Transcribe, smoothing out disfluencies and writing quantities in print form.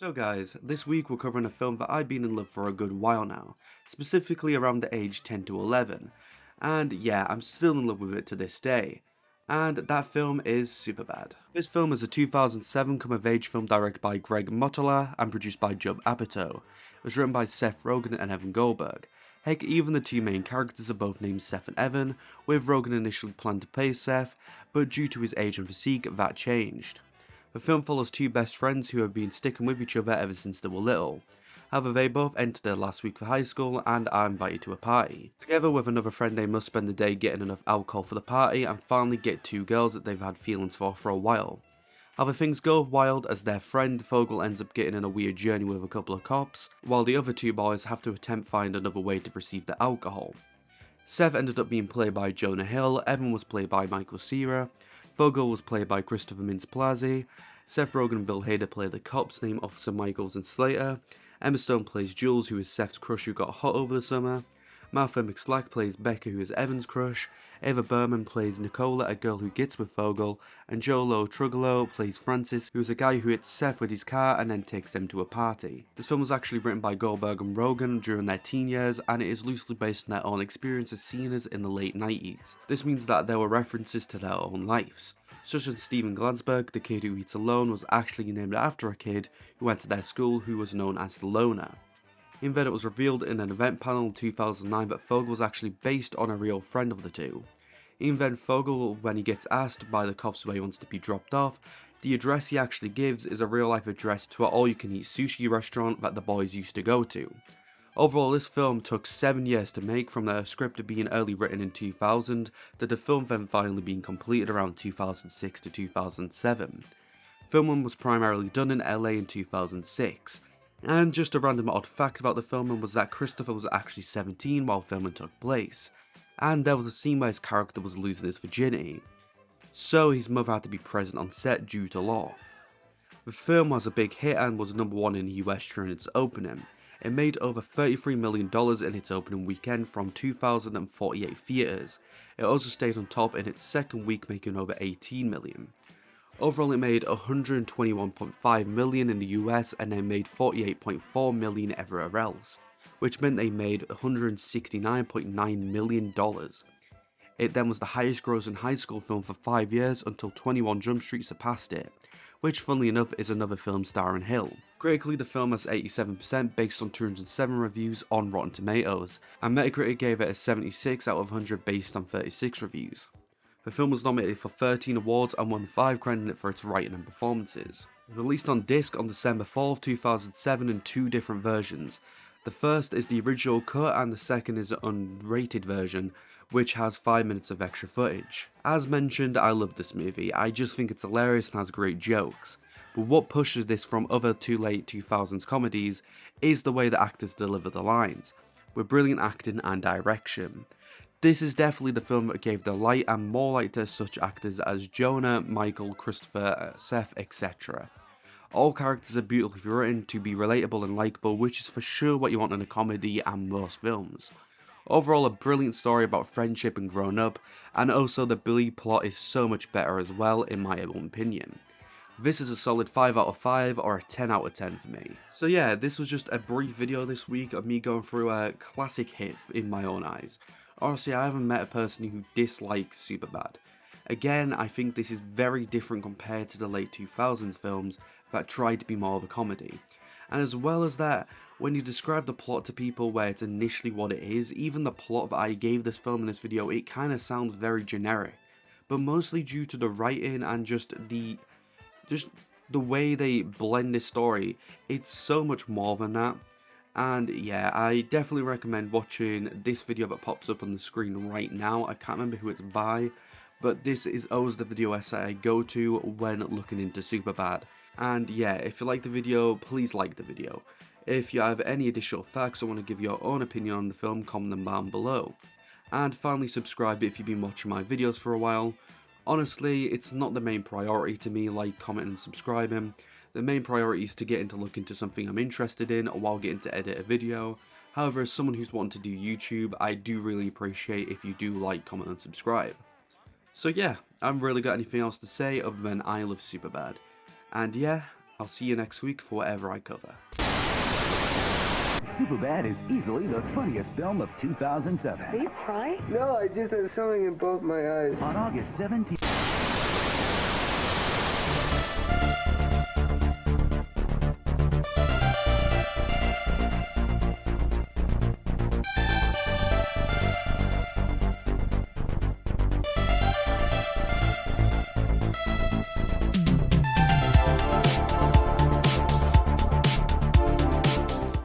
So guys, this week we're covering a film that I've been in love for a good while now, specifically around the age 10 to 11, and yeah, I'm still in love with it to this day, and that film is Superbad. This film is a 2007 come-of-age film directed by Greg Mottola and produced by Judd Apatow. It was written by Seth Rogen and Evan Goldberg. Heck, even the two main characters are both named Seth and Evan, with Rogen initially planned to play Seth, but due to his age and physique, that changed. The film follows two best friends who have been sticking with each other ever since they were little. However, they both entered their last week for high school and are invited to a party. Together with another friend, they must spend the day getting enough alcohol for the party and finally get two girls that they've had feelings for a while. However, things go wild as their friend Fogel ends up getting in a weird journey with a couple of cops, while the other two boys have to attempt find another way to receive the alcohol. Seth ended up being played by Jonah Hill, Evan was played by Michael Cera, Fogel was played by Christopher Mintz-Plasse, Seth Rogen and Bill Hader play the cops named Officer Michaels and Slater, Emma Stone plays Jules, who is Seth's crush who got hot over the summer, Martha McSlack plays Becca, who is Evan's crush, Ava Berman plays Nicola, a girl who gets with Fogel, and Joe Truggolo plays Francis, who is a guy who hits Seth with his car and then takes them to a party. This film was actually written by Goldberg and Rogen during their teen years, and it is loosely based on their own experiences seen as in the late 90s. This means that there were references to their own lives, such as Steven Glansberg, the kid who eats alone, was actually named after a kid who went to their school who was known as the Loner. In that it was revealed in an event panel in 2009 that Fogel was actually based on a real friend of the two. Even then, Fogel, when he gets asked by the cops where he wants to be dropped off, the address he actually gives is a real life address to an all-you-can-eat sushi restaurant that the boys used to go to. Overall, this film took 7 years to make, from the script being early written in 2000 to the film then finally being completed around 2006 to 2007. Filming was primarily done in LA in 2006. And just a random odd fact about the filming was that Christopher was actually 17 while filming took place, and there was a scene where his character was losing his virginity, so his mother had to be present on set due to law. The film was a big hit and was #1 in the US during its opening. It made over $33 million in its opening weekend from 2,048 theaters. It also stayed on top in its second week, making over $18 million. Overall, it made $121.5 million in the US and then made $48.4 million everywhere else, which meant they made $169.9 million. It then was the highest grossing high school film for 5 years until 21 Jump Street surpassed it, which funnily enough is another film starring Hill. Critically, the film has 87% based on 207 reviews on Rotten Tomatoes, and Metacritic gave it a 76 out of 100 based on 36 reviews. The film was nominated for 13 awards and won 5 credited for its writing and performances. It was released on disc on December 4th, 2007 in 2 different versions. The first is the original cut and the second is an unrated version, which has 5 minutes of extra footage. As mentioned, I love this movie. I just think it's hilarious and has great jokes. But what pushes this from other late 2000s comedies is the way the actors deliver the lines, with brilliant acting and direction. This is definitely the film that gave the light and more light to such actors as Jonah, Michael, Christopher, Seth, etc. All characters are beautifully written to be relatable and likeable, which is for sure what you want in a comedy and most films. Overall, a brilliant story about friendship and growing up, and also the Billy plot is so much better as well in my own opinion. This is a solid 5 out of 5 or a 10 out of 10 for me. So yeah, this was just a brief video this week of me going through a classic hit in my own eyes. Honestly, I haven't met a person who dislikes Superbad. Again, I think this is very different compared to the late 2000s films that tried to be more of a comedy. And as well as that, when you describe the plot to people where it's initially what it is, even the plot that I gave this film in this video, it kind of sounds very generic. But mostly due to the writing and just the way they blend this story, it's so much more than that. And yeah, I definitely recommend watching this video that pops up on the screen right now. I can't remember who it's by, but this is always the video essay I go to when looking into Superbad. And yeah, if you like the video, please like the video. If you have any additional facts or want to give your own opinion on the film, comment them down below. And finally, subscribe if you've been watching my videos for a while. Honestly, it's not the main priority to me, like, comment and subscribing. The main priority is to get into look into something I'm interested in while getting to edit a video. However, as someone who's wanting to do YouTube, I do really appreciate if you do like, comment and subscribe. So yeah, I haven't really got anything else to say other than I love Superbad. And yeah, I'll see you next week for whatever I cover. SUPERBAD is easily the funniest film of 2007. Are you crying? No, I just have something in both my eyes. On August 17th.